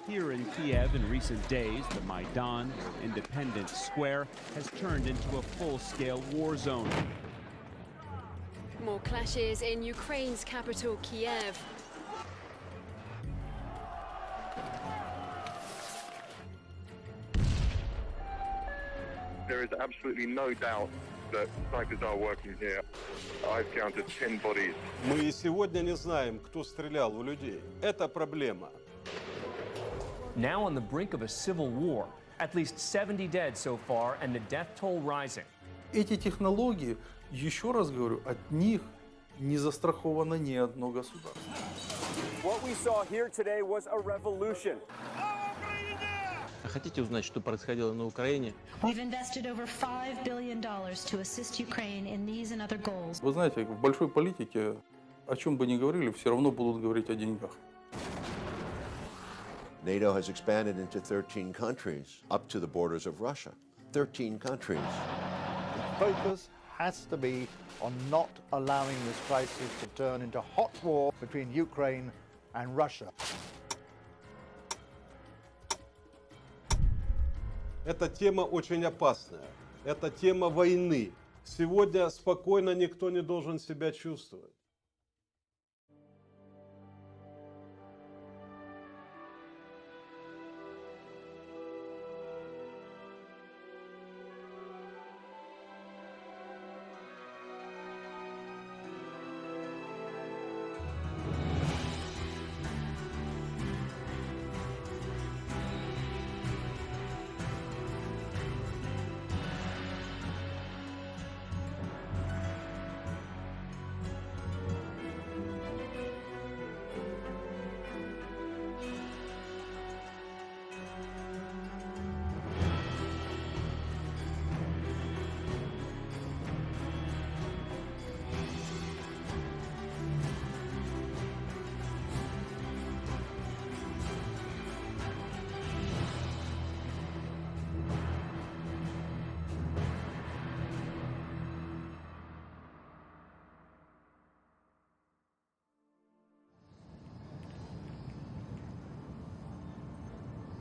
Here in Kiev in recent days, the Maidan, or Independence Square, has turned into a full-scale war zone. More clashes in Ukraine's capital, Kiev. There is absolutely no doubt that snipers are working here. I've counted 10 bodies. Мы и сегодня не знаем, кто стрелял в людей. Это проблема. Now on the brink of a civil war. At least 70 dead so far, and the death toll rising. Эти технологии, еще раз говорю, от них не застраховано ни одно государство. What we saw here today was a revolution. Хотите узнать, что происходило на Украине? We've invested over $5 billion to assist Ukraine in these and other goals. Вы знаете, в большой политике, о чем бы ни говорили, все равно будут говорить о деньгах. NATO has expanded into 13 countries, up to the borders of Russia. 13 countries. The focus has to be on not allowing this crisis to turn into hot war between Ukraine and Russia. Эта тема очень опасная. Это тема войны. Сегодня спокойно никто не должен себя чувствовать.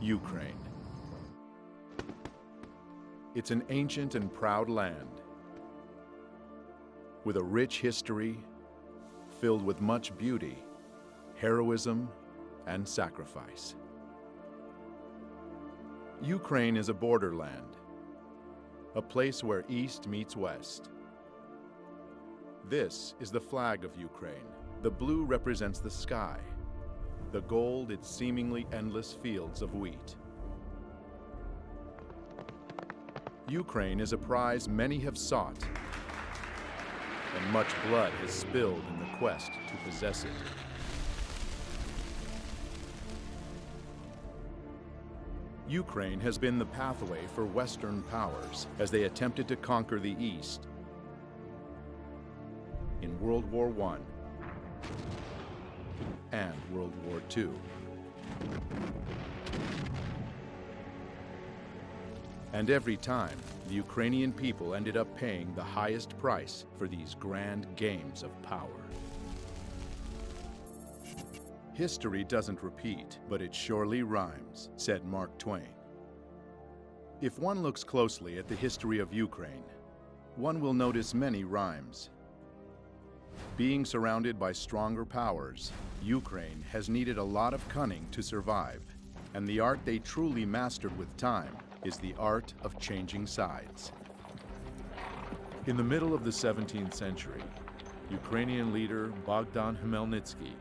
Ukraine. It's an ancient and proud land with a rich history filled with much beauty, heroism, and sacrifice. Ukraine is a borderland, a place where East meets West. This is the flag of Ukraine. The blue represents the sky, the gold its seemingly endless fields of wheat. Ukraine is a prize many have sought, and much blood has spilled in the quest to possess it. Ukraine has been the pathway for Western powers as they attempted to conquer the East in World War I and World War II. And every time, the Ukrainian people ended up paying the highest price for these grand games of power. History doesn't repeat, but it surely rhymes, said Mark Twain. If one looks closely at the history of Ukraine, one will notice many rhymes. Being surrounded by stronger powers, Ukraine has needed a lot of cunning to survive, and the art they truly mastered with time is the art of changing sides. In the middle of the 17th century, Ukrainian leader Bogdan Khmelnytsky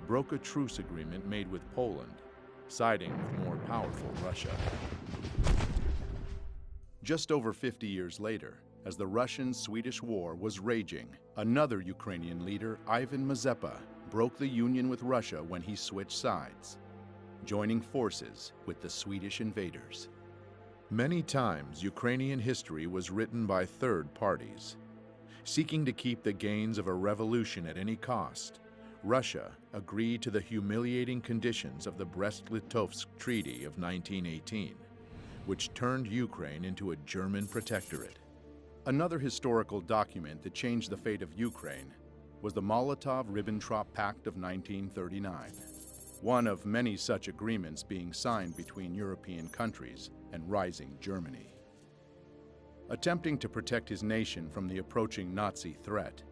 broke a truce agreement made with Poland, siding with more powerful Russia. Just over 50 years later, as the Russian-Swedish War was raging, another Ukrainian leader, Ivan Mazepa, broke the union with Russia when he switched sides, joining forces with the Swedish invaders. Many times, Ukrainian history was written by third parties. Seeking to keep the gains of a revolution at any cost, Russia agreed to the humiliating conditions of the Brest-Litovsk Treaty of 1918, which turned Ukraine into a German protectorate. Another historical document that changed the fate of Ukraine was the Molotov-Ribbentrop Pact of 1939. one of many such agreements being signed between European countries and rising Germany. Attempting to protect his nation from the approaching Nazi threat,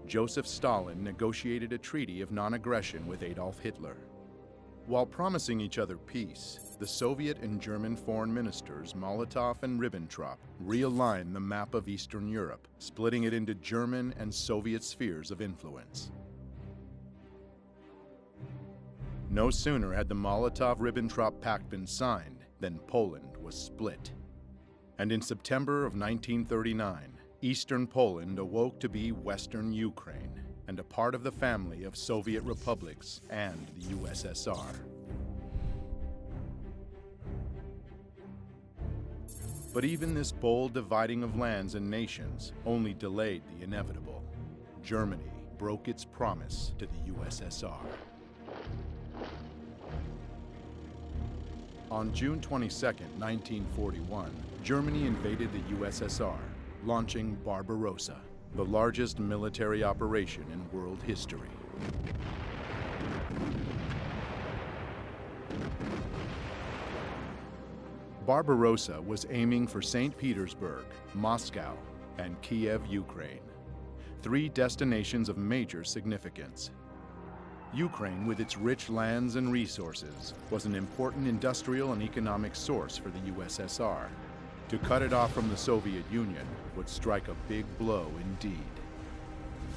Joseph Stalin negotiated a treaty of non-aggression with Adolf Hitler. While promising each other peace, the Soviet and German foreign ministers Molotov and Ribbentrop realigned the map of Eastern Europe, splitting it into German and Soviet spheres of influence. No sooner had the Molotov-Ribbentrop Pact been signed than Poland was split. And in September of 1939, Eastern Poland awoke to be Western Ukraine and a part of the family of Soviet republics and the USSR. But even this bold dividing of lands and nations only delayed the inevitable. Germany broke its promise to the USSR. On June 22, 1941, Germany invaded the USSR, launching Barbarossa, the largest military operation in world history. Barbarossa was aiming for St. Petersburg, Moscow, and Kiev, Ukraine, three destinations of major significance. Ukraine, with its rich lands and resources, was an important industrial and economic source for the USSR. To cut it off from the Soviet Union would strike a big blow indeed.